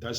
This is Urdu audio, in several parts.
10,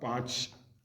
5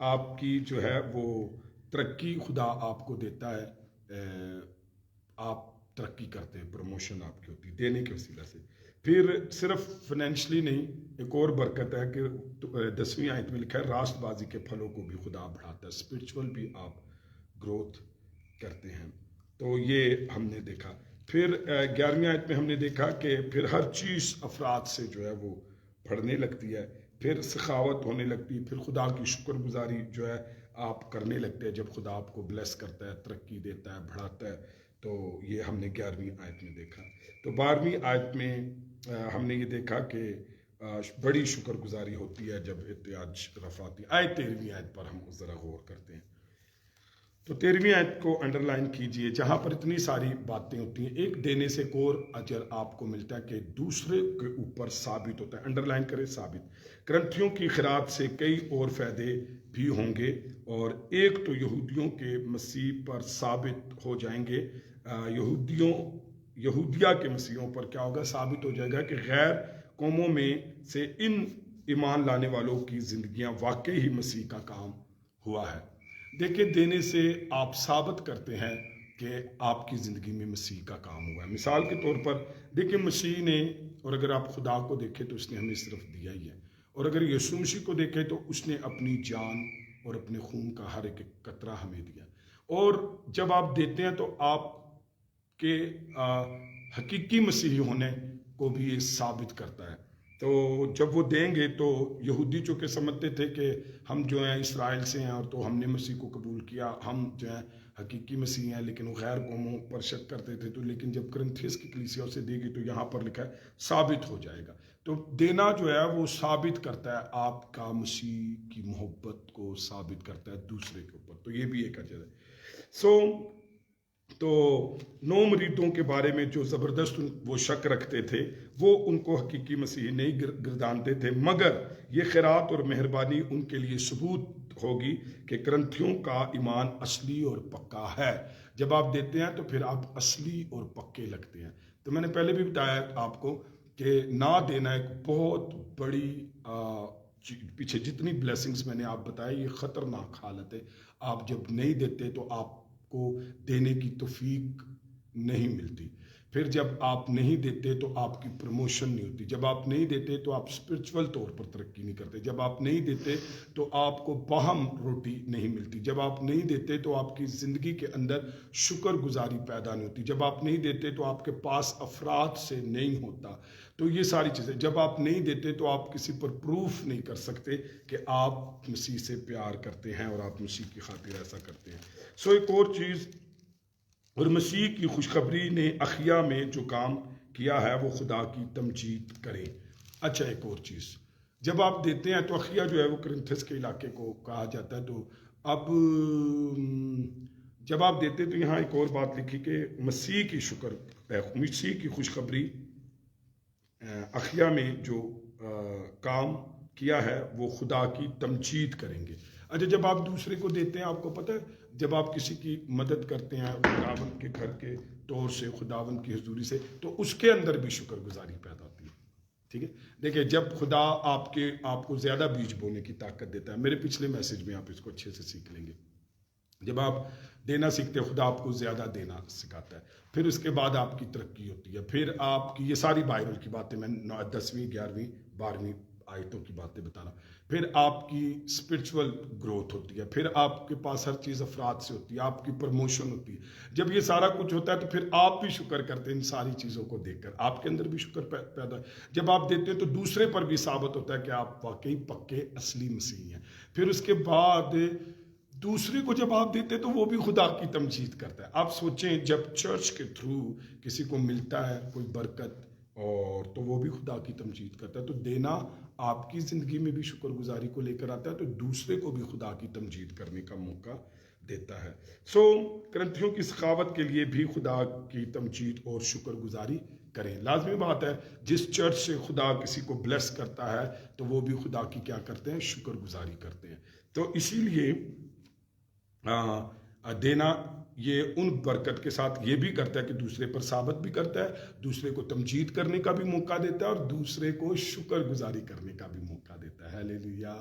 آپ کی جو ہے وہ ترقی خدا آپ کو دیتا ہے، آپ ترقی کرتے ہیں، پروموشن آپ کی ہوتی ہے دینے کے وسیلہ سے۔ پھر صرف فائنینشلی نہیں، ایک اور برکت ہے کہ 10ویں آیت میں لکھا ہے راست بازی کے پھلوں کو بھی خدا بڑھاتا ہے، اسپرچول بھی آپ گروتھ کرتے ہیں۔ تو یہ ہم نے دیکھا۔ پھر 11ویں آیت میں ہم نے دیکھا کہ پھر ہر چیز افراد سے جو ہے وہ بڑھنے لگتی ہے، پھر سخاوت ہونے لگتی ہے، پھر خدا کی شکر گزاری جو ہے آپ کرنے لگتے ہیں جب خدا آپ کو بلیس کرتا ہے، ترقی دیتا ہے، بڑھاتا ہے۔ تو یہ ہم نے 11ویں آیت میں دیکھا۔ تو 12ویں آیت میں ہم نے یہ دیکھا کہ بڑی شکر گزاری ہوتی ہے جب احتیاج رفع آتی ہے۔ 13ویں آیت پر ہم ذرا غور کرتے ہیں۔ تو 13ویں آیت کو انڈرلائن کیجئے، جہاں پر اتنی ساری باتیں ہوتی ہیں، ایک دینے سے ایک اور اجر آپ کو ملتا ہے کہ دوسرے کے اوپر ثابت ہوتا ہے۔ انڈرلائن کرے ثابت۔ کرنتھیوں کی خیرات سے کئی اور فائدے بھی ہوں گے، اور ایک تو یہودیوں کے مسیح پر ثابت ہو جائیں گے، یہودیہ کے مسیحوں پر کیا ہوگا؟ ثابت ہو جائے گا کہ غیر قوموں میں سے ان ایمان لانے والوں کی زندگیاں واقعی ہی مسیح کا کام ہوا ہے۔ دیکھیں، دینے سے آپ ثابت کرتے ہیں کہ آپ کی زندگی میں مسیح کا کام ہوا ہے۔ مثال کے طور پر دیکھیں، مسیح نے، اور اگر آپ خدا کو دیکھیں تو اس نے ہمیں صرف دیا ہی ہے، اور اگر یسوع مسیح کو دیکھیں تو اس نے اپنی جان اور اپنے خون کا ہر ایک قطرہ ہمیں دیا، اور جب آپ دیتے ہیں تو آپ کے حقیقی مسیحی ہونے کو بھی یہ ثابت کرتا ہے۔ تو جب وہ دیں گے تو یہودی چونکہ سمجھتے تھے کہ ہم جو ہیں اسرائیل سے ہیں اور تو ہم نے مسیح کو قبول کیا، ہم جو ہیں حقیقی مسیح ہیں، لیکن وہ غیر قوموں پر شک کرتے تھے۔ تو لیکن جب کرنتھیس کی کلیسیا اسے دے گی تو یہاں پر لکھا ہے ثابت ہو جائے گا۔ تو دینا جو ہے وہ ثابت کرتا ہے آپ کا مسیح کی محبت کو، ثابت کرتا ہے دوسرے کے اوپر۔ تو یہ بھی ایک اجر ہے۔ تو 9 مریدوں کے بارے میں جو زبردست وہ شک رکھتے تھے، وہ ان کو حقیقی مسیحی نہیں گردانتے تھے، مگر یہ خیرات اور مہربانی ان کے لیے ثبوت ہوگی کہ کرنتھیوں کا ایمان اصلی اور پکا ہے۔ جب آپ دیتے ہیں تو پھر آپ اصلی اور پکے لگتے ہیں۔ تو میں نے پہلے بھی بتایا آپ کو کہ نہ دینا ایک بہت بڑی پیچھے جتنی بلیسنگز میں نے آپ بتایا، یہ خطرناک حالت ہے۔ آپ جب نہیں دیتے تو آپ کو دینے کی توفیق نہیں ملتی، پھر جب آپ نہیں دیتے تو آپ کی پروموشن نہیں ہوتی، جب آپ نہیں دیتے تو آپ اسپرچول طور پر ترقی نہیں کرتے، جب آپ نہیں دیتے تو آپ کو باہم روٹی نہیں ملتی، جب آپ نہیں دیتے تو آپ کی زندگی کے اندر شکر گزاری پیدا نہیں ہوتی، جب آپ نہیں دیتے تو آپ کے پاس افراد سے نہیں ہوتا۔ تو یہ ساری چیزیں جب آپ نہیں دیتے تو آپ کسی پر پروف نہیں کر سکتے کہ آپ مسیح سے پیار کرتے ہیں اور آپ مسیح کی خاطر ایسا کرتے ہیں۔ ایک اور چیز، اور مسیح کی خوشخبری نے اخیا میں جو کام کیا ہے وہ خدا کی تمجید کرے۔ اچھا، ایک اور چیز، جب آپ دیتے ہیں تو اخیا جو ہے وہ کرنتھس کے علاقے کو کہا جاتا ہے۔ تو اب جب آپ دیتے تو یہاں ایک اور بات لکھی کہ مسیح کی خوشخبری اخیا میں جو کام کیا ہے وہ خدا کی تمجید کریں گے۔ اچھا، جب آپ دوسرے کو دیتے ہیں، آپ کو پتہ ہے جب آپ کسی کی مدد کرتے ہیں خداوند کے گھر کے طور سے، خداوند کی حضوری سے، تو اس کے اندر بھی شکر گزاری پیدا ہوتی ہے۔ ٹھیک ہے، دیکھیں، جب خدا آپ کو زیادہ بیج بونے کی طاقت دیتا ہے، میرے پچھلے میسج میں آپ اس کو اچھے سے سیکھ لیں گے، جب آپ دینا سیکھتے ہیں خدا آپ کو زیادہ دینا سکھاتا ہے، پھر اس کے بعد آپ کی ترقی ہوتی ہے، پھر آپ کی یہ ساری بائبل کی باتیں میں 10ویں 11ویں 12ویں آیتوں کی باتیں بتانا، پھر آپ کی اسپرچول گروتھ ہوتی ہے، پھر آپ کے پاس ہر چیز افراد سے ہوتی ہے، آپ کی پروموشن ہوتی ہے۔ جب یہ سارا کچھ ہوتا ہے تو پھر آپ بھی شکر کرتے ہیں ان ساری چیزوں کو دیکھ کر، آپ کے اندر بھی شکر پیدا ہے۔ جب آپ دیتے ہیں تو دوسرے پر بھی ثابت ہوتا ہے کہ آپ واقعی پکے اصلی مسیحی ہیں۔ پھر اس کے بعد دوسرے کو جب آپ دیتے تو وہ بھی خدا کی تمجید کرتا ہے۔ آپ سوچیں، جب چرچ کے تھرو کسی کو ملتا ہے کوئی برکت، اور تو وہ بھی خدا کی تمجید کرتا ہے۔ تو دینا آپ کی زندگی میں بھی شکر گزاری کو لے کر آتا ہے، تو دوسرے کو بھی خدا کی تمجید کرنے کا موقع دیتا ہے۔ کرنتھیوں کی سخاوت کے لیے بھی خدا کی تمجید اور شکر گزاری کریں۔ لازمی بات ہے، جس چرچ سے خدا کسی کو بلیس کرتا ہے تو وہ بھی خدا کی کیا کرتے ہیں؟ شکر گزاری کرتے ہیں۔ تو اسی لیے دینا یہ ان برکت کے ساتھ یہ بھی کرتا ہے کہ دوسرے پر ثابت بھی کرتا ہے، دوسرے کو تمجید کرنے کا بھی موقع دیتا ہے، اور دوسرے کو شکر گزاری کرنے کا بھی موقع دیتا ہے۔ ہیلیلویا!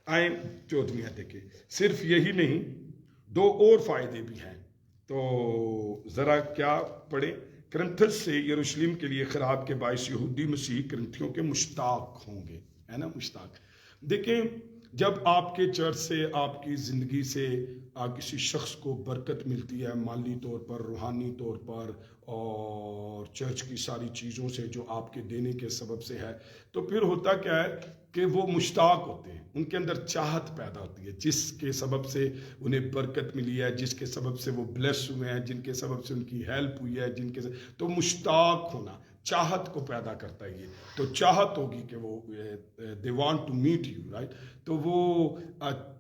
آئیں 14ویں آیت دیکھیں. صرف یہی نہیں، دو اور فائدے بھی ہیں. تو ذرا کیا پڑھیں. کرنتھس سے یروشلم کے لیے خراب کے باعث یہودی مسیح کرنتھیوں کے مشتاق ہوں گے، ہے نا، مشتاق. دیکھیں، جب آپ کے چرچ سے، آپ کی زندگی سے کسی شخص کو برکت ملتی ہے، مالی طور پر، روحانی طور پر، اور چرچ کی ساری چیزوں سے جو آپ کے دینے کے سبب سے ہے، تو پھر ہوتا کیا ہے کہ وہ مشتاق ہوتے ہیں، ان کے اندر چاہت پیدا ہوتی ہے، جس کے سبب سے انہیں برکت ملی ہے، جس کے سبب سے وہ بلیس ہوئے ہیں، جن کے سبب سے ان کی ہیلپ ہوئی ہے، تو مشتاق ہونا چاہت کو پیدا کرتا ہے. یہ تو چاہت ہوگی کہ وہ they want to meet you, right. تو وہ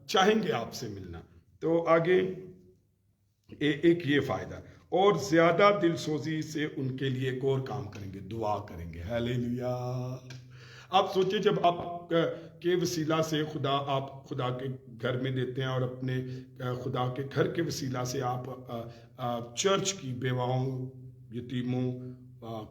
چاہیں گے آپ سے ملنا. تو آگے ایک یہ فائدہ، اور زیادہ دل سوزی سے ان کے لیے ایک اور کام کریں گے، دعا کریں گے. ہیلیلویا. آپ سوچیں، جب آپ کے وسیلہ سے آپ خدا کے گھر میں دیتے ہیں، اور اپنے خدا کے گھر کے وسیلہ سے آپ چرچ کی بیواؤں، یتیموں،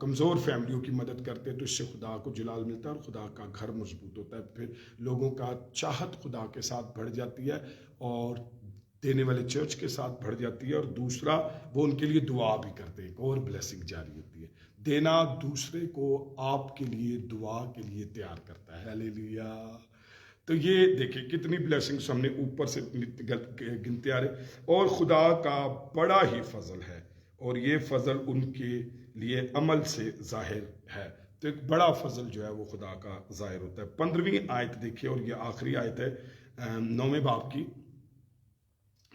کمزور فیملیوں کی مدد کرتے ہیں، تو اس سے خدا کو جلال ملتا ہے اور خدا کا گھر مضبوط ہوتا ہے. پھر لوگوں کا چاہت خدا کے ساتھ بڑھ جاتی ہے، اور دینے والے چرچ کے ساتھ بڑھ جاتی ہے. اور دوسرا، وہ ان کے لیے دعا بھی کرتے ہیں، اور بلیسنگ جاری ہوتی ہے. دینا دوسرے کو آپ کے لیے دعا کے لیے تیار کرتا ہے. ہیلیلویا. تو یہ دیکھیں کتنی بلیسنگز ہم نے اوپر سے گنتے آ رہے. اور خدا کا بڑا ہی فضل ہے، اور یہ فضل ان کے لیے عمل سے ظاہر ہے. تو ایک بڑا فضل جو ہے وہ خدا کا ظاہر ہوتا ہے. 15ویں آیت دیکھیے، اور یہ آخری آیت ہے 9ویں باب کی.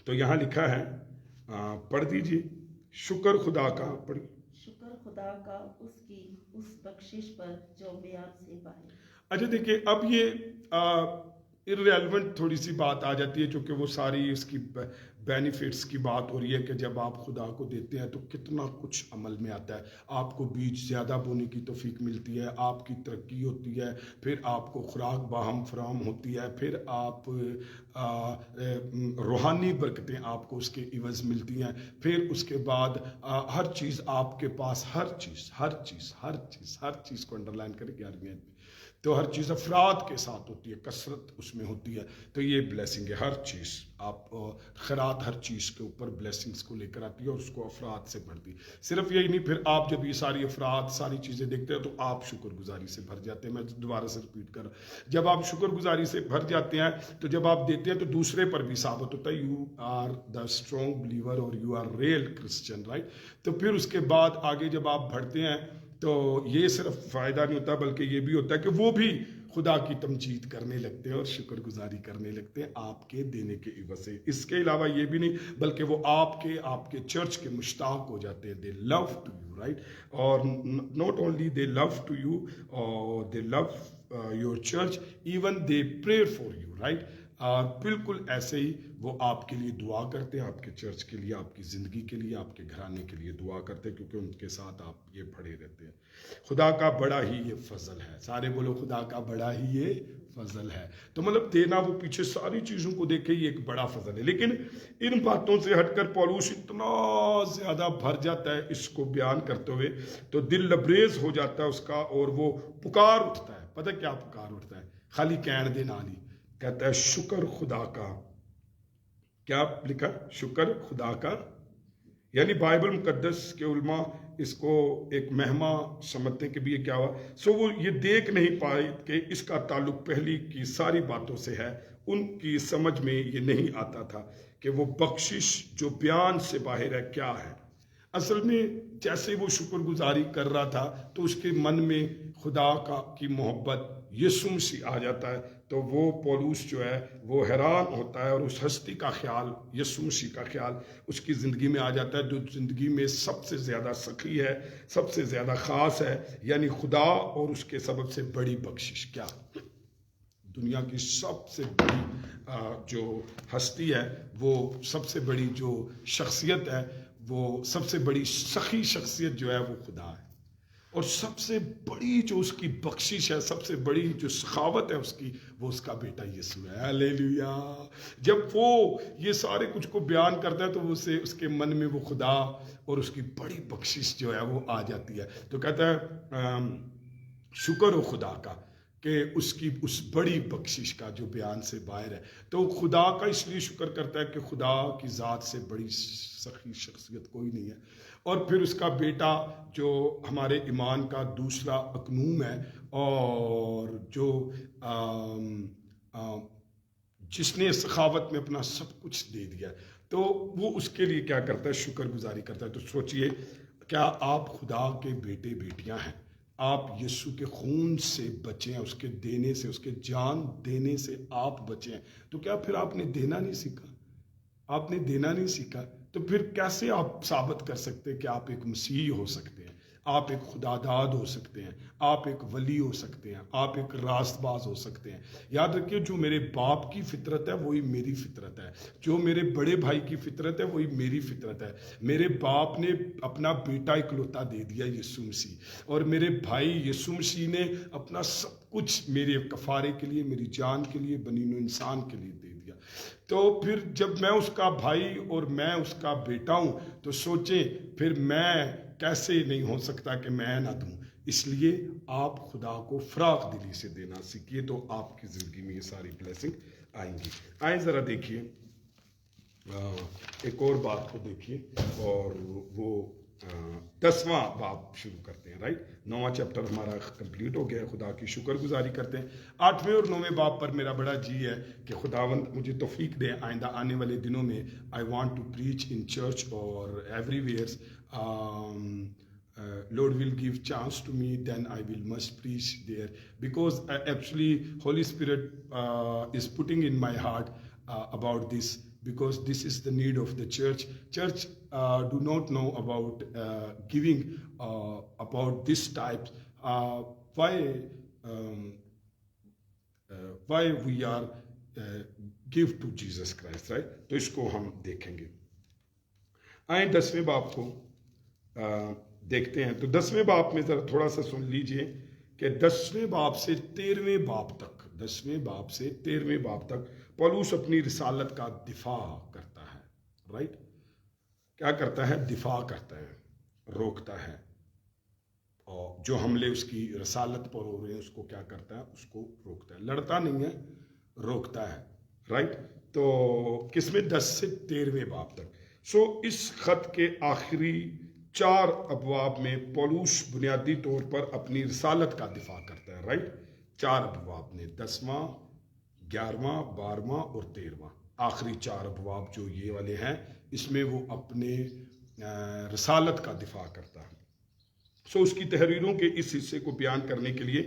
تو یہاں لکھا ہے، پڑھ دیجیے. شکر خدا کا، پڑھی. شکر خدا کا اس بخشش پر جو بیان سے باہر. اچھا دیکھیے، اب یہ irrelevant تھوڑی سی بات آ جاتی ہے، چونکہ وہ ساری اس کی بینیفٹس کی بات ہو رہی ہے کہ جب آپ خدا کو دیتے ہیں تو کتنا کچھ عمل میں آتا ہے. آپ کو بیج زیادہ بونے کی توفیق ملتی ہے، آپ کی ترقی ہوتی ہے، پھر آپ کو خوراک باہم فراہم ہوتی ہے، پھر آپ روحانی برکتیں آپ کو اس کے عوض ملتی ہیں. پھر اس کے بعد ہر چیز آپ کے پاس، ہر چیز کو انڈرلائن کریں 11ویں آیت میں. تو ہر چیز افراد کے ساتھ ہوتی ہے، کثرت اس میں ہوتی ہے. تو یہ بلیسنگ ہے. ہر چیز آپ خیرات ہر چیز کے اوپر بلیسنگز کو لے کر آتی ہے، اور اس کو افراد سے بھرتی. صرف یہی نہیں، پھر آپ جب یہ ساری افراد، ساری چیزیں دیکھتے ہیں تو آپ شکر گزاری سے بھر جاتے ہیں. میں دوبارہ سے ریپیٹ کر رہا ہوں، جب آپ شکر گزاری سے بھر جاتے ہیں تو جب آپ دیتے ہیں تو دوسرے پر بھی ثابت ہوتا ہے you are the strong believer, اور you are real Christian, right. تو پھر اس کے بعد آگے جب آپ بڑھتے ہیں تو یہ صرف فائدہ نہیں ہوتا، بلکہ یہ بھی ہوتا ہے کہ وہ بھی خدا کی تمجید کرنے لگتے ہیں اور شکر گزاری کرنے لگتے ہیں آپ کے دینے کے عوض سے. اس کے علاوہ یہ بھی نہیں، بلکہ وہ آپ کے چرچ کے مشتاق ہو جاتے ہیں. They love to you, right. اور not only they love to you, اور they love your church, even they prayer for you, right. اور بالکل ایسے ہی وہ آپ کے لیے دعا کرتے ہیں، آپ کے چرچ کے لیے، آپ کی زندگی کے لیے، آپ کے گھرانے کے لیے دعا کرتے ہیں، کیونکہ ان کے ساتھ آپ یہ پڑے رہتے ہیں. خدا کا بڑا ہی یہ فضل ہے. سارے بولو، خدا کا بڑا ہی یہ فضل ہے. تو مطلب دینا، وہ پیچھے ساری چیزوں کو دیکھ کے یہ ایک بڑا فضل ہے. لیکن ان باتوں سے ہٹ کر پولوس اتنا زیادہ بھر جاتا ہے اس کو بیان کرتے ہوئے، تو دل لبریز ہو جاتا ہے اس کا، اور وہ پکار اٹھتا ہے. پتہ کیا پکار اٹھتا ہے؟ خالی کہن دے نال ہی کہتا ہے شکر خدا کا. کیا لکھا؟ شکر خدا کا. یعنی بائبل مقدس کے علماء اس کو ایک مہما سمجھتے ہیں کہ بھی یہ کیا ہوا. سو وہ یہ دیکھ نہیں پائے کہ اس کا تعلق پہلی کی ساری باتوں سے ہے. ان کی سمجھ میں یہ نہیں آتا تھا کہ وہ بخشش جو بیان سے باہر ہے کیا ہے. اصل میں جیسے وہ شکر گزاری کر رہا تھا تو اس کے من میں خدا کی محبت، یسوع مسیح آ جاتا ہے. تو وہ پولوس جو ہے وہ حیران ہوتا ہے، اور اس ہستی کا خیال، یسوع مسیح کا خیال اس کی زندگی میں آ جاتا ہے، جو زندگی میں سب سے زیادہ سخی ہے، سب سے زیادہ خاص ہے. یعنی خدا اور اس کے سبب سے بڑی بخشش کیا؟ دنیا کی سب سے بڑی جو ہستی ہے، وہ سب سے بڑی جو شخصیت ہے، وہ سب سے بڑی سخی شخصیت جو ہے وہ خدا ہے. اور سب سے بڑی جو اس کی بخشش ہے، سب سے بڑی جو سخاوت ہے اس کی، وہ اس کا بیٹا یسوع ہے. ہیلیلویا. جب وہ یہ سارے کچھ کو بیان کرتا ہے تو اس کے من میں وہ خدا اور اس کی بڑی بخشش جو ہے وہ آ جاتی ہے. تو کہتا ہے شکر ہو خدا کا کہ اس کی اس بڑی بخشش کا جو بیان سے باہر ہے. تو خدا کا اس لیے شکر کرتا ہے کہ خدا کی ذات سے بڑی سخی شخصیت کوئی نہیں ہے. اور پھر اس کا بیٹا جو ہمارے ایمان کا دوسرا اکنوم ہے، اور جو جس نے سخاوت میں اپنا سب کچھ دے دیا، تو وہ اس کے لیے کیا کرتا ہے؟ شکر گزاری کرتا ہے. تو سوچئے، کیا آپ خدا کے بیٹے بیٹیاں ہیں؟ آپ یسوع کے خون سے بچے ہیں، اس کے دینے سے، اس کے جان دینے سے آپ بچے ہیں. تو کیا پھر آپ نے دینا نہیں سیکھا؟ آپ نے دینا نہیں سیکھا تو پھر کیسے آپ ثابت کر سکتے کہ آپ ایک مسیحی ہو سکتے ہیں، آپ ایک خدا داد ہو سکتے ہیں، آپ ایک ولی ہو سکتے ہیں، آپ ایک راست باز ہو سکتے ہیں؟ یاد رکھیے، جو میرے باپ کی فطرت ہے وہی میری فطرت ہے، جو میرے بڑے بھائی کی فطرت ہے وہی میری فطرت ہے. میرے باپ نے اپنا بیٹا اکلوتا دے دیا یسوع مسیح، اور میرے بھائی یسوع مسیح نے اپنا سب کچھ میرے کفارے کے لیے، میری جان کے لیے، بنی نوع انسان کے لیے دے دیا. تو پھر جب میں اس کا بھائی اور میں اس کا بیٹا ہوں، تو سوچیں پھر میں کیسے نہیں ہو سکتا کہ میں نہ دوں. اس لیے آپ خدا کو فراخ دلی سے دینا سیکھیے، تو آپ کی زندگی میں یہ ساری بلیسنگ آئیں گی. آئیں ذرا دیکھیے ایک اور بات کو دیکھیے، اور وہ 10واں باب شروع کرتے ہیں. رائٹ، 9واں چیپٹر ہمارا کمپلیٹ ہو گیا ہے. خدا کی شکر گزاری کرتے ہیں. 8ویں اور 9ویں باب پر میرا بڑا جی ہے کہ خداوند مجھے توفیق دے آئندہ آنے والے دنوں میں I want to preach in church اور everywhere. Lord will give chance to me, then I will must preach there, because actually Holy Spirit is putting in my heart about this, because this is the need of the church. Church do not know about giving about this type. Why we are give to Jesus Christ, right? تو اس کو ہم دیکھیں گے. آئیں 10ویں باب کو دیکھتے ہیں. تو 10ویں باب میں ذرا تھوڑا سا سن لیجئے کہ 10ویں باب سے 13ویں باب تک، 10ویں باب سے 13ویں باب تک پولس اپنی رسالت کا دفاع کرتا ہے. رائٹ، کیا کرتا ہے؟ دفاع کرتا ہے، روکتا ہے، اور جو حملے اس کی رسالت پر ہو رہے ہیں اس کو کیا کرتا ہے؟ اس کو روکتا ہے. لڑتا نہیں ہے، روکتا ہے. رائٹ، تو کس میں؟ 10 سے 13ویں باب تک. اس خط کے آخری 4 ابواب میں پولس بنیادی طور پر اپنی رسالت کا دفاع کرتا ہے. رائٹ، 4 ابواب نے، 10واں، 11واں، 12واں اور 13واں، آخری 4 ابواب جو یہ والے ہیں، اس میں وہ اپنے رسالت کا دفاع کرتا ہے. اس کی تحریروں کے اس حصے کو بیان کرنے کے لیے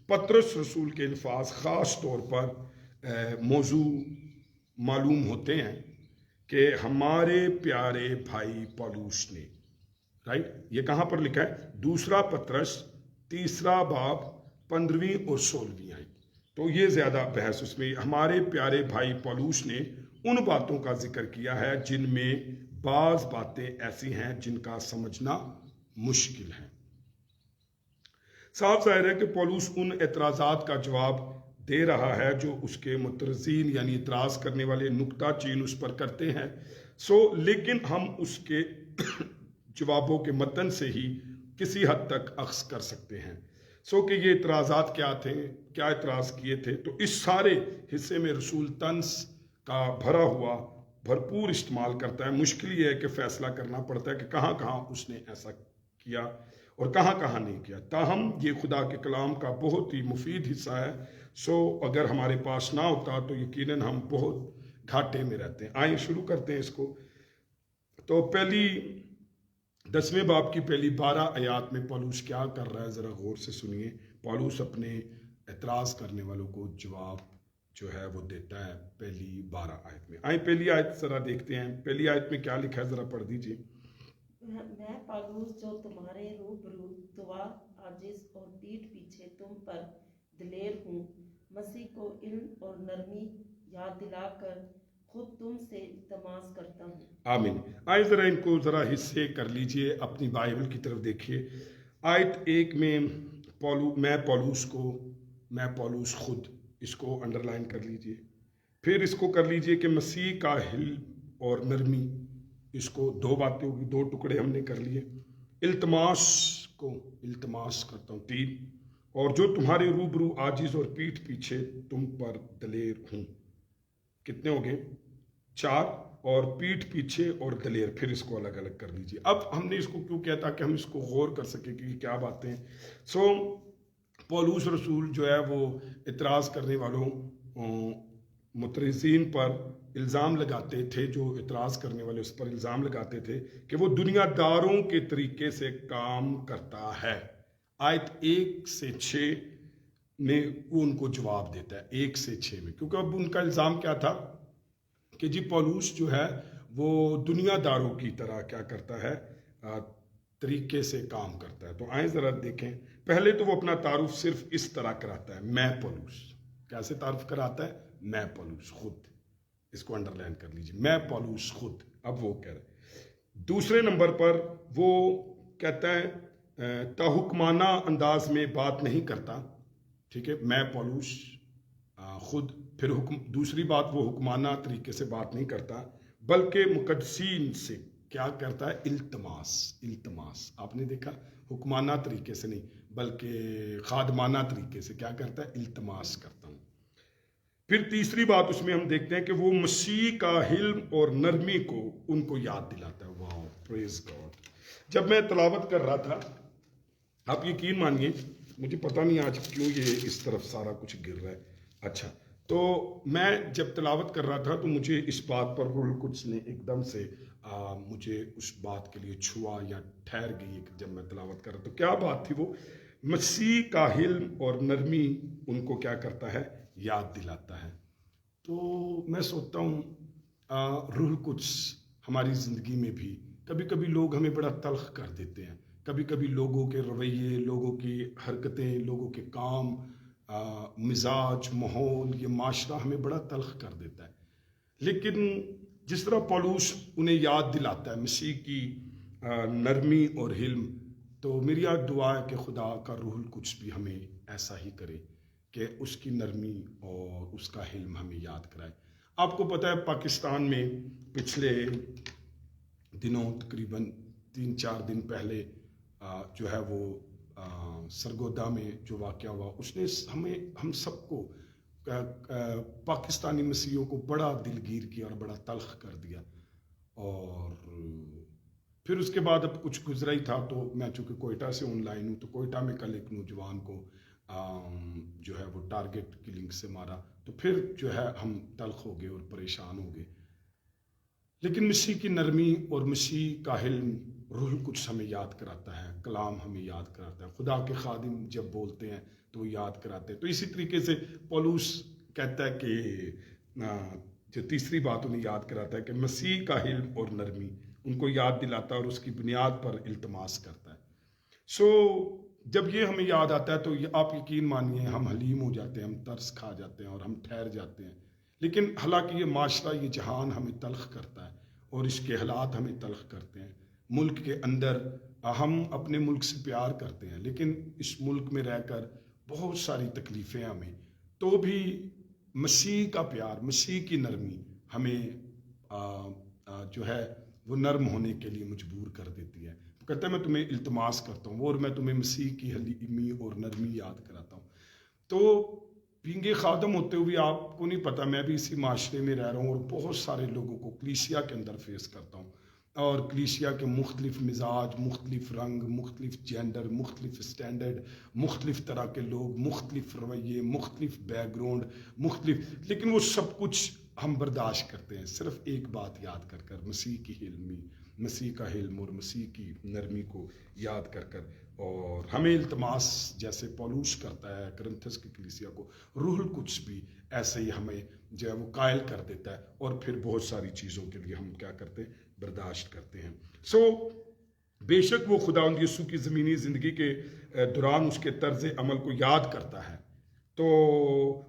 پطرس رسول کے الفاظ خاص طور پر موضوع معلوم ہوتے ہیں کہ ہمارے پیارے بھائی پولس نے. رائٹ، یہ کہاں پر لکھا ہے؟ 2 پطرس 3 باب 15ویں اور 16ویں آیت. تو یہ زیادہ بحث اس میں ہمارے پیارے بھائی پولس نے ان باتوں کا ذکر کیا ہے جن میں بعض باتیں ایسی ہیں جن کا سمجھنا مشکل ہے. صاف ظاہر ہے کہ پولس ان اعتراضات کا جواب دے رہا ہے جو اس کے مترزین یعنی اعتراض کرنے والے نکتہ چین اس پر کرتے ہیں. لیکن ہم اس کے جوابوں کے متن سے ہی کسی حد تک اخذ کر سکتے ہیں. کہ یہ اعتراضات کیا تھے، کیا اعتراض کیے تھے. تو اس سارے حصے میں رسول طنز کا بھرا ہوا بھرپور استعمال کرتا ہے. مشکل یہ ہے کہ فیصلہ کرنا پڑتا ہے کہ کہاں کہاں اس نے ایسا کیا اور کہاں کہاں نہیں کیا. تاہم یہ خدا کے کلام کا بہت ہی مفید حصہ ہے. اگر ہمارے پاس نہ ہوتا تو یقیناً ہم بہت گھاٹے میں رہتے ہیں. آئیں شروع کرتے ہیں اس کو. تو پہلی 10ویں باب کی پہلی 12 آیات میں پولس کیا کر رہا ہے، ذرا غور سے سنیے. پولس اپنے اعتراض کرنے والوں کو جواب جو ہے وہ دیتا ہے پہلی 12 آیت میں. آئیں پہلی آیت ذرا دیکھتے ہیں. پہلی آیت میں کیا لکھا ہے، ذرا پڑھ دیجیے. میں پولس جو تمہارے روبرو دعا، عاجز اور پیٹھ پیچھے تم پر دلیر ہوں، مسیح کو علم اور نرمی یاد دلا کر خود تم سے التماس کرتا ہوں. آمین. آئے ذرا ان کو ذرا حصے کر لیجئے، اپنی بائبل کی طرف دیکھیے. آیت 1 میں میں پولس خود، اس کو انڈر لائن کر لیجئے. پھر اس کو کر لیجئے کہ مسیح کا حلم اور نرمی، اس کو 2 باتیں ہوگی، 2 ٹکڑے ہم نے کر لیے. التماس کو التماس کرتا ہوں 3، اور جو تمہارے روبرو عاجز اور پیٹھ پیچھے تم پر دلیر ہوں. کتنے ہو گئے؟ 4. اور پیٹھ پیچھے اور دلیر، پھر اس کو الگ الگ کر لیجیے. اب ہم نے اس کو کیوں کیا؟ تاکہ ہم اس کو غور کر سکیں کہ یہ کیا باتیں ہیں. سو پولوس رسول جو ہے وہ اعتراض کرنے والوں مترزین پر الزام لگاتے تھے، جو اعتراض کرنے والے اس پر الزام لگاتے تھے کہ وہ دنیا داروں کے طریقے سے کام کرتا ہے. آیت 1 سے 6 میں وہ ان کو جواب دیتا ہے، 1 سے 6 میں، کیونکہ اب ان کا الزام کیا تھا کہ جی پولوس جو ہے وہ دنیا داروں کی طرح کیا کرتا ہے، طریقے سے کام کرتا ہے. تو آئیں ذرا دیکھیں. پہلے تو وہ اپنا تعارف صرف اس طرح کراتا ہے، میں پولوس. کیسے تعارف کراتا ہے؟ میں پولوس خود. اس کو انڈر لائن کر لیجیے، میں پولوس خود. اب وہ کہہ رہے دوسرے نمبر پر وہ کہتا ہے تاحکمانہ انداز میں بات نہیں کرتا. ٹھیک ہے، میں پولوس خود. پھر دوسری بات، وہ حکمانہ طریقے سے بات نہیں کرتا بلکہ مقدسین سے کیا کرتا ہے؟ التماس. آپ نے دیکھا، حکمانہ طریقے سے نہیں بلکہ خادمانہ طریقے سے کیا کرتا ہے؟ التماس کرتا ہوں. پھر تیسری بات اس میں ہم دیکھتے ہیں کہ وہ مسیح کا حلم اور نرمی کو ان کو یاد دلاتا ہے. واو، پریز گاڈ. جب میں تلاوت کر رہا تھا، آپ یقین مانیے مجھے پتہ نہیں آج کیوں یہ اس طرف سارا کچھ گر رہا ہے. اچھا، تو میں جب تلاوت کر رہا تھا تو مجھے اس بات پر روح القدس نے ایک دم سے مجھے اس بات کے لیے چھوا یا ٹھہر گئی. جب میں تلاوت کر رہا تو کیا بات تھی؟ وہ مسیح کا حلم اور نرمی ان کو کیا کرتا ہے؟ یاد دلاتا ہے. تو میں سوچتا ہوں روح القدس ہماری زندگی میں بھی کبھی کبھی لوگ ہمیں بڑا تلخ کر دیتے ہیں. کبھی کبھی لوگوں کے رویے، لوگوں کی حرکتیں، لوگوں کے کام، مزاج، ماحول، یہ معاشرہ ہمیں بڑا تلخ کر دیتا ہے. لیکن جس طرح پولوس انہیں یاد دلاتا ہے مسیح کی نرمی اور حلم، تو میری آج دعا ہے کہ خدا کا روح القدس بھی ہمیں ایسا ہی کرے کہ اس کی نرمی اور اس کا حلم ہمیں یاد کرائے. آپ کو پتہ ہے پاکستان میں پچھلے دنوں تقریباً 3-4 دن پہلے جو ہے وہ سرگودا میں جو واقعہ ہوا، اس نے ہم سب کو پاکستانی مسیحیوں کو بڑا دلگیر کیا اور بڑا تلخ کر دیا. اور پھر اس کے بعد اب کچھ گزرا ہی تھا، تو میں چونکہ کوئٹہ سے آن لائن ہوں، تو کوئٹہ میں کل ایک نوجوان کو جو ہے وہ ٹارگٹ کلنگ سے مارا. تو پھر جو ہے ہم تلخ ہو گئے اور پریشان ہو گئے. لیکن مسیح کی نرمی اور مسیح کا حلم روح القدس ہمیں یاد کراتا ہے، کلام ہمیں یاد کراتا ہے. خدا کے خادم جب بولتے ہیں تو وہ یاد کراتے ہیں. تو اسی طریقے سے پولوس کہتا ہے کہ جو تیسری بات انہیں یاد کراتا ہے کہ مسیح کا حلم اور نرمی ان کو یاد دلاتا ہے اور اس کی بنیاد پر التماس کرتا ہے. سو جب یہ ہمیں یاد آتا ہے تو آپ یقین مانیے ہم حلیم ہو جاتے ہیں، ہم ترس کھا جاتے ہیں اور ہم ٹھہر جاتے ہیں. لیکن حالانکہ یہ معاشرہ، یہ جہان ہمیں تلخ کرتا ہے اور اس کے حالات ہمیں تلخ کرتے ہیں. ملک کے اندر ہم اپنے ملک سے پیار کرتے ہیں، لیکن اس ملک میں رہ کر بہت ساری تکلیفیں ہمیں، تو بھی مسیح کا پیار، مسیح کی نرمی ہمیں جو ہے وہ نرم ہونے کے لیے مجبور کر دیتی ہے. کہتا ہے میں تمہیں التماس کرتا ہوں اور میں تمہیں مسیح کی حلیمی اور نرمی یاد کراتا ہوں. تو پینگے خادم ہوتے ہوئے آپ کو نہیں پتا، میں بھی اسی معاشرے میں رہ رہا ہوں اور بہت سارے لوگوں کو کلیسیا کے اندر فیس کرتا ہوں. اور کلیسیا کے مختلف مزاج، مختلف رنگ، مختلف جینڈر، مختلف اسٹینڈرڈ، مختلف طرح کے لوگ، مختلف رویے، مختلف بیک گراؤنڈ، مختلف، لیکن وہ سب کچھ ہم برداشت کرتے ہیں صرف ایک بات یاد کر کر، مسیح کی حلمی، مسیح کا حلم اور مسیح کی نرمی کو یاد کر کر. اور ہمیں التماس جیسے پولوس کرتا ہے کرنتھس کی کلیسیا کو، روح القدس بھی ایسے ہی ہمیں جو ہے وہ قائل کر دیتا ہے اور پھر بہت ساری چیزوں کے لیے ہم کیا کرتے ہیں؟ برداشت کرتے ہیں. سو بے شک وہ خداوند یسوع کی زمینی زندگی کے دوران اس کے طرز عمل کو یاد کرتا ہے. تو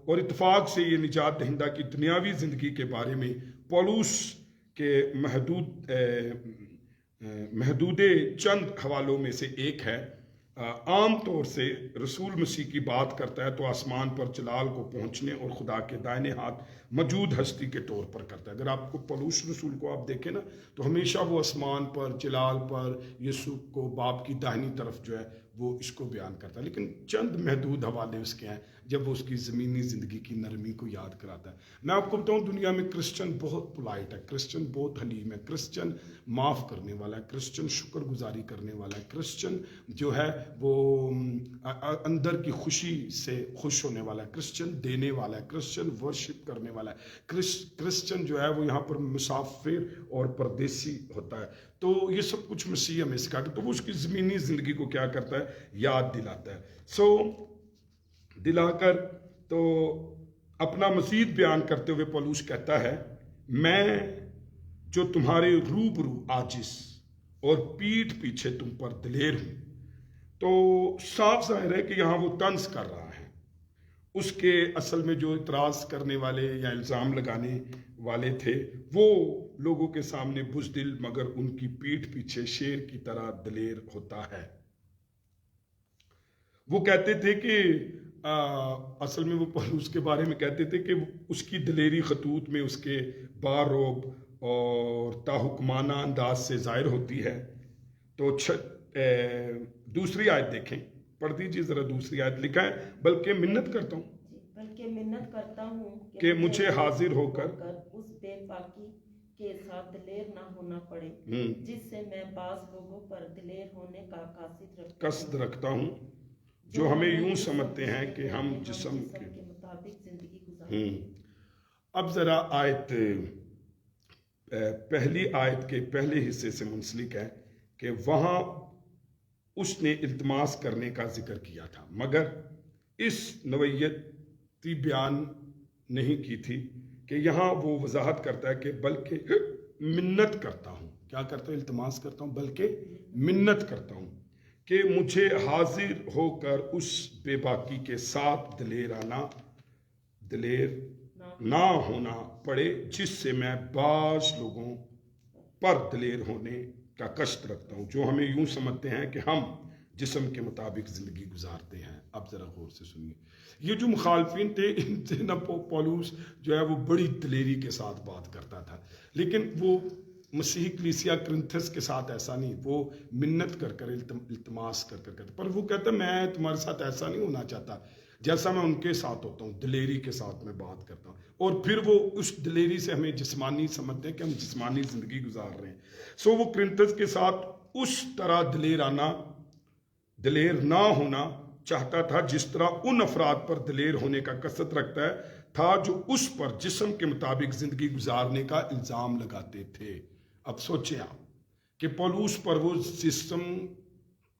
اور اتفاق سے یہ نجات دہندہ کی دنیاوی زندگی کے بارے میں پولوس کے محدود چند حوالوں میں سے ایک ہے. عام طور سے رسول مسیح کی بات کرتا ہے تو آسمان پر جلال کو پہنچنے اور خدا کے دائنے ہاتھ موجود ہستی کے طور پر کرتا ہے. اگر آپ کو پولوس رسول کو آپ دیکھیں نا تو ہمیشہ وہ آسمان پر، جلال پر، یسوع کو باپ کی داہنی طرف جو ہے وہ اس کو بیان کرتا ہے، لیکن چند محدود حوالے اس کے ہیں جب وہ اس کی زمینی زندگی کی نرمی کو یاد کراتا ہے۔ میں آپ کو بتاؤں دنیا میں کرسچن بہت پولائٹ ہے، کرسچن بہت حلیم ہے، کرسچن معاف کرنے والا ہے، کرسچن شکر گزاری کرنے والا ہے، کرسچن جو ہے وہ اندر کی خوشی سے خوش ہونے والا ہے، کرسچن دینے والا ہے، کرسچن ورشپ کرنے والا ہے، کرسچن جو ہے وہ یہاں پر مسافر اور پردیسی ہوتا ہے۔ تو یہ سب کچھ مسیح ہمیں سکھاتا ہے، تو وہ اس کی زمینی زندگی کو کیا کرتا ہے؟ یاد دلاتا ہے۔ دلا کر تو اپنا مزید بیان کرتے ہوئے پولوس کہتا ہے، میں جو تمہارے روبرو عاجز اور پیٹھ پیچھے تم پر دلیر ہوں۔ تو صاف ظاہر ہے کہ یہاں وہ طنز کر رہا ہے، اس کے اصل میں جو اعتراض کرنے والے یا الزام لگانے والے تھے وہ لوگوں کے سامنے بزدل مگر ان کی پیٹھ پیچھے شیر کی طرح دلیر ہوتا ہے۔ وہ کہتے تھے کہ اصل میں وہ پولوس کے بارے میں کہتے تھے کہ اس کی دلیری خطوط میں اس کے باروب اور تاحکمانہ انداز سے ظاہر ہوتی ہے۔ تو دوسری آیت دیکھیں، پڑھ دیجیے ذرا دوسری آیت، لکھا ہے بلکہ منت کرتا ہوں بلکہ منت کرتا ہوں کہ مجھے حاضر ہو کر اس بے باکی کے ساتھ دلیر نہ ہونا پڑے جس سے میں بعض لوگوں پر دلیر ہونے کا قصد رکھتا ہوں، جو ہمیں یوں سمجھتے ہیں کہ ہم جسم کے مطابق زندگی گزارتے ہیں۔ اب ذرا آیت پہلی آیت کے پہلے حصے سے منسلک ہے کہ وہاں اس نے التماس کرنے کا ذکر کیا تھا، مگر اس نوعیتی بیان نہیں کی تھی کہ یہاں وہ وضاحت کرتا ہے کہ بلکہ منت کرتا ہوں، کیا کرتا ہوں؟ التماس کرتا ہوں، بلکہ منت کرتا ہوں کہ مجھے حاضر ہو کر اس بے باکی کے ساتھ دلیر نہ ہونا پڑے جس سے میں بعض لوگوں پر دلیر ہونے کا قصد رکھتا ہوں، جو ہمیں یوں سمجھتے ہیں کہ ہم جسم کے مطابق زندگی گزارتے ہیں۔ اب ذرا غور سے سنیے، یہ جو مخالفین تھے ان سے نہ پولوس جو ہے وہ بڑی دلیری کے ساتھ بات کرتا تھا، لیکن وہ مسیحی کلیسیا کرنتھس کے ساتھ ایسا نہیں، وہ منت کر کر التماس کر کر کرتا، پر وہ کہتا ہے میں تمہارے ساتھ ایسا نہیں ہونا چاہتا جیسا میں ان کے ساتھ ہوتا ہوں، دلیری کے ساتھ میں بات کرتا ہوں، اور پھر وہ اس دلیری سے ہمیں جسمانی سمجھتے ہیں کہ ہم جسمانی زندگی گزار رہے ہیں۔ وہ کرنتھس کے ساتھ اس طرح دلیر نہ ہونا چاہتا تھا جس طرح ان افراد پر دلیر ہونے کا قصد رکھتا تھا جو اس پر جسم کے مطابق زندگی گزارنے کا الزام لگاتے تھے۔ اب سوچیں آپ کہ پولوس پر وہ جسم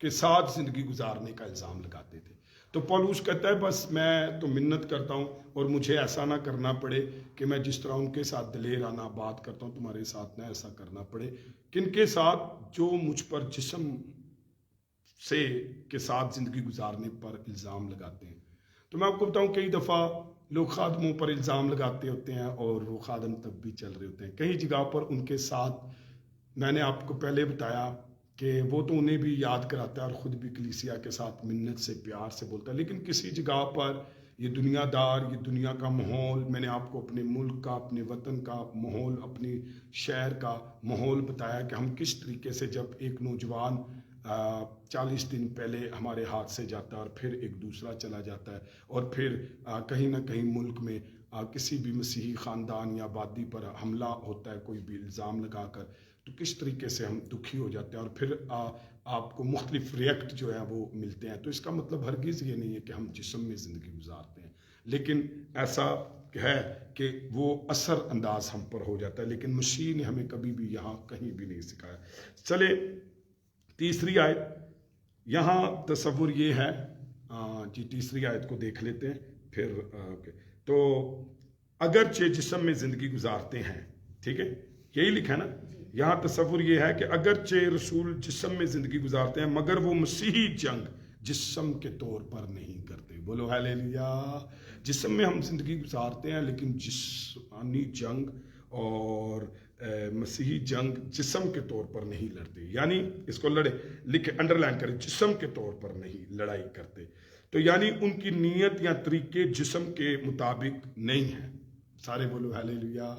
کے ساتھ زندگی گزارنے کا الزام لگاتے تھے، تو پولوس کہتا ہے بس میں تو منت کرتا ہوں اور مجھے ایسا نہ کرنا پڑے کہ میں جس طرح ان کے ساتھ دلیرانہ بات کرتا ہوں تمہارے ساتھ نہ ایسا کرنا پڑے، کن کے ساتھ؟ جو مجھ پر جسم کے ساتھ زندگی گزارنے پر الزام لگاتے ہیں۔ تو میں آپ کو بتاؤں کئی دفعہ لوگ خادموں پر الزام لگاتے ہوتے ہیں اور وہ خادم تب بھی چل رہے ہوتے ہیں، کئی جگہ پر ان کے ساتھ میں نے آپ کو پہلے بتایا کہ وہ تو انہیں بھی یاد کراتا ہے اور خود بھی کلیسیا کے ساتھ منت سے پیار سے بولتا ہے، لیکن کسی جگہ پر یہ دنیا دار، یہ دنیا کا ماحول، میں نے آپ کو اپنے ملک کا، اپنے وطن کا ماحول، اپنی شہر کا ماحول بتایا کہ ہم کس طریقے سے جب ایک نوجوان 40 دن پہلے ہمارے ہاتھ سے جاتا ہے اور پھر ایک دوسرا چلا جاتا ہے، اور پھر کہیں نہ کہیں ملک میں کسی بھی مسیحی خاندان یا آبادی پر حملہ ہوتا ہے کوئی بھی الزام لگا کر، تو کس طریقے سے ہم دکھی ہو جاتے ہیں اور پھر آپ کو مختلف ریئیکٹ جو ہے وہ ملتے ہیں۔ تو اس کا مطلب ہرگز یہ نہیں ہے کہ ہم جسم میں زندگی گزارتے ہیں، لیکن ایسا ہے کہ وہ اثر انداز ہم پر ہو جاتا ہے، لیکن مسیح نے ہمیں کبھی بھی یہاں کہیں بھی نہیں سکھایا۔ چلے تیسری آیت، یہاں تصور یہ ہے، جی تیسری آیت کو دیکھ لیتے ہیں پھر تو اگرچہ جسم میں زندگی گزارتے ہیں، ٹھیک ہے یہی لکھا ہے نا، یہاں تصور یہ ہے کہ اگرچہ رسول جسم میں زندگی گزارتے ہیں مگر وہ مسیحی جنگ جسم کے طور پر نہیں کرتے۔ بولو ہیلیلویا۔ جسم میں ہم زندگی گزارتے ہیں لیکن جسمانی جنگ اور مسیحی جنگ جسم کے طور پر نہیں لڑتے، یعنی اس کو لکھے انڈرلائن کریں، جسم کے طور پر نہیں لڑائی کرتے، تو یعنی ان کی نیت یا طریقے جسم کے مطابق نہیں ہیں۔ سارے بولو ہیلیلویا۔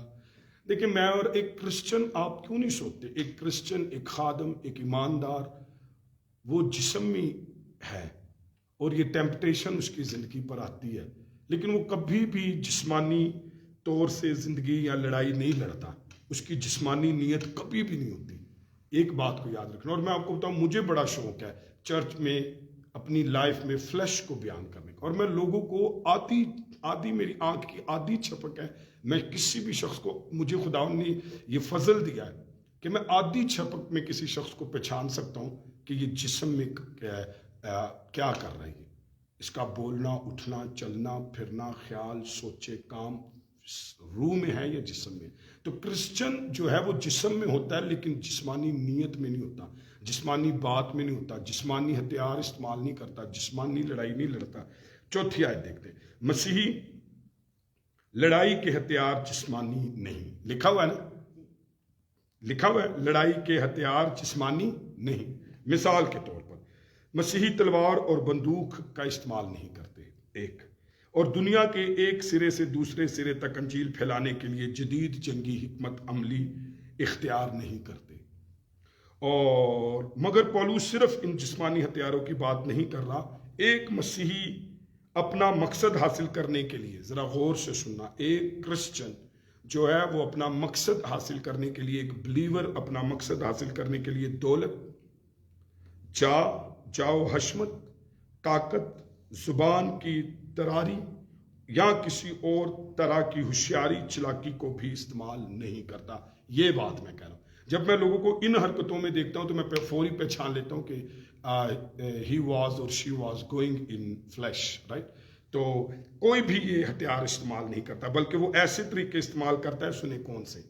دیکھیں میں اور ایک کرسچن آپ کیوں نہیں سوچتے، ایک کرسچن، ایک خادم، ایک ایماندار وہ جسمی ہے اور یہ ٹیمپٹیشن اس کی زندگی پر آتی ہے، لیکن وہ کبھی بھی جسمانی طور سے زندگی یا لڑائی نہیں لڑتا، اس کی جسمانی نیت کبھی بھی نہیں ہوتی۔ ایک بات کو یاد رکھنا، اور میں آپ کو بتاؤں مجھے بڑا شوق ہے چرچ میں اپنی لائف میں فلیش کو بیان کرنے کا، اور میں لوگوں کو آدھی میری آنکھ کی آدھی چھپک ہے، میں کسی بھی شخص کو، مجھے خدا نے یہ فضل دیا ہے کہ میں آدھی چھپک میں کسی شخص کو پہچان سکتا ہوں کہ یہ جسم میں کیا کر رہا ہے، اس کا بولنا، اٹھنا، چلنا، پھرنا، خیال، سوچے، کام روح میں ہے یا جسم میں۔ تو کرسچن جو ہے وہ جسم میں ہوتا ہے لیکن جسمانی نیت میں نہیں ہوتا، جسمانی بات میں نہیں ہوتا، جسمانی ہتھیار استعمال نہیں کرتا، جسمانی لڑائی نہیں لڑتا۔ چوتھی آیت دیکھتے ہیں، مسیحی لڑائی کے ہتھیار جسمانی نہیں، لکھا ہوا ہے نا، لکھا ہوا ہے لڑائی کے ہتھیار جسمانی نہیں۔ مثال کے طور پر مسیحی تلوار اور بندوق کا استعمال نہیں کرتے، ایک، اور دنیا کے ایک سرے سے دوسرے سرے تک انجیل پھیلانے کے لیے جدید جنگی حکمت عملی اختیار نہیں کرتے۔ اور مگر پولوس صرف ان جسمانی ہتھیاروں کی بات نہیں کر رہا، ایک مسیحی اپنا مقصد حاصل کرنے کے لیے، ذرا غور سے سننا، ایک کرسچن جو ہے وہ اپنا مقصد حاصل کرنے کے لیے، ایک بلیور اپنا مقصد حاصل کرنے کے لیے دولت، جاؤ حشمت، طاقت، زبان کی تراری یا کسی اور طرح کی ہوشیاری چلاکی کو بھی استعمال نہیں کرتا۔ یہ بات میں کہہ رہا ہوں، جب میں لوگوں کو ان حرکتوں میں دیکھتا ہوں تو میں فوری پہچان لیتا ہوں کہ ہی واز اور she was going in flash, right? تو کوئی بھی یہ ہتھیار استعمال نہیں کرتا، بلکہ وہ ایسے طریقے استعمال کرتا ہے، سنیں کون سے،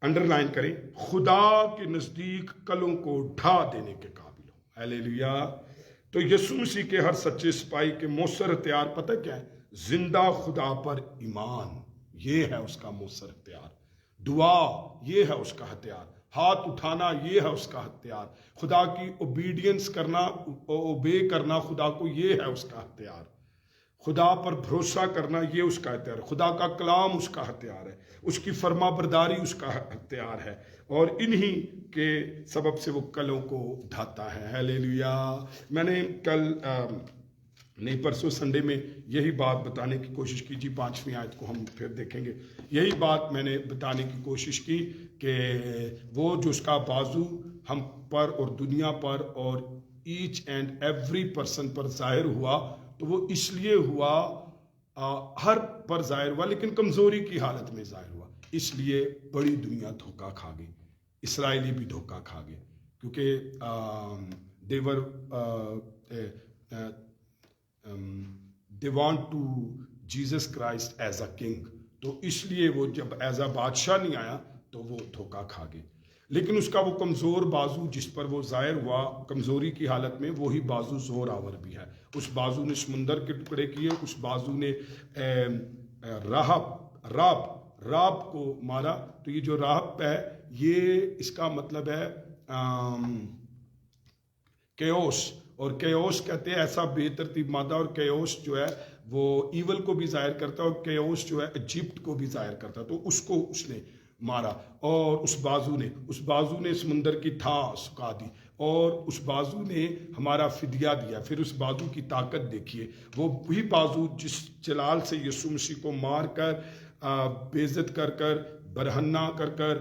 انڈر لائن کریں، خدا کے نزدیک کلوں کو ڈھا دینے کے قابل ہو۔ ہیلیلویا! تو یسوع مسیح کے ہر سچے سپاہی کے مؤثر ہتھیار پتہ کیا ہے؟ زندہ خدا پر ایمان، یہ ہے اس کا مؤثر ہتھیار۔ دعا، یہ ہے اس کا ہتھیار۔ ہاتھ اٹھانا، یہ ہے اس کا ہتھیار۔ خدا کی اوبیڈینس کرنا، اوبے کرنا خدا کو، یہ ہے اس کا ہتھیار۔ خدا پر بھروسہ کرنا، یہ اس کا ہتھیار ہے۔ خدا کا کلام اس کا ہتھیار ہے، اس کی فرما برداری اس کا ہتھیار ہے، اور انہی کے سبب سے وہ کلوں کو ڈھاتا ہے۔ ہیلیلویا! میں نے کل نہیں پرسوں سنڈے میں یہی بات بتانے کی کوشش کی، 5ویں آیت کو ہم پھر دیکھیں گے۔ یہی بات میں نے بتانے کی کوشش کی کہ وہ جو اس کا بازو ہم پر اور دنیا پر اور ایچ اینڈ ایوری پرسن پر ظاہر ہوا، تو وہ اس لیے ہوا، ہر پر ظاہر ہوا لیکن کمزوری کی حالت میں ظاہر ہوا، اس لیے بڑی دنیا دھوکہ کھا گئی، اسرائیلی بھی دھوکہ کھا گئے، کیونکہ دیور they want to Jesus Christ as a king، تو اس لیے وہ جب ایز اے بادشاہ نہیں آیا تو وہ دھوکہ کھا گئے۔ لیکن اس کا وہ کمزور بازو جس پر وہ ظاہر ہوا کمزوری کی حالت میں، وہی بازو زور آور بھی ہے۔ اس بازو نے سمندر کے ٹکڑے کیے، اس بازو نے راہب کو مارا۔ تو یہ جو راہب ہے، یہ اس کا مطلب ہے کیوس، اور کیوس کہتے ہیں ایسا بے ترتیب مادہ، اور کیوس جو ہے وہ ایول کو بھی ظاہر کرتا ہے، اور کیوس جو ہے ایجپٹ کو بھی ظاہر کرتا ہے، تو اس کو اس نے مارا، اور اس بازو نے سمندر کی تھا سکا دی، اور اس بازو نے ہمارا فدیہ دیا۔ پھر اس بازو کی طاقت دیکھیے، وہ وہی بازو جس جلال سے یسوع مسیح کو مار کر، بے عزت کر کر، برہنہ کر کر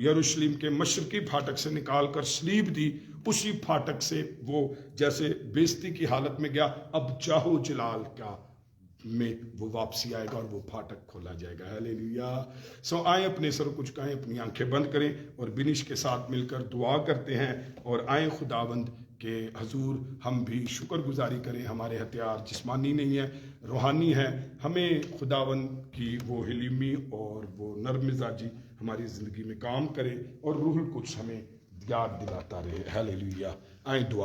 یروشلم کے مشرقی پھاٹک سے نکال کر صلیب دی، اسی پھاٹک سے وہ جیسے بے عزتی کی حالت میں گیا، اب جاہو جلال کا میں وہ واپسی آئے گا اور وہ پھاٹک کھولا جائے گا۔ ہیلیلویا! سو آئیں اپنے سر کو جھکائیں، اپنی آنکھیں بند کریں اور بنش کے ساتھ مل کر دعا کرتے ہیں، اور آئیں خداوند کے حضور ہم بھی شکر گزاری کریں۔ ہمارے ہتھیار جسمانی نہیں ہے، روحانی ہے۔ ہمیں خداوند کی وہ حلیمی اور وہ نرم مزاجی ہماری زندگی میں کام کرے، اور روح القدس ہمیں یاد دلاتا رہے۔ ہیلیلویا! آئیں دعا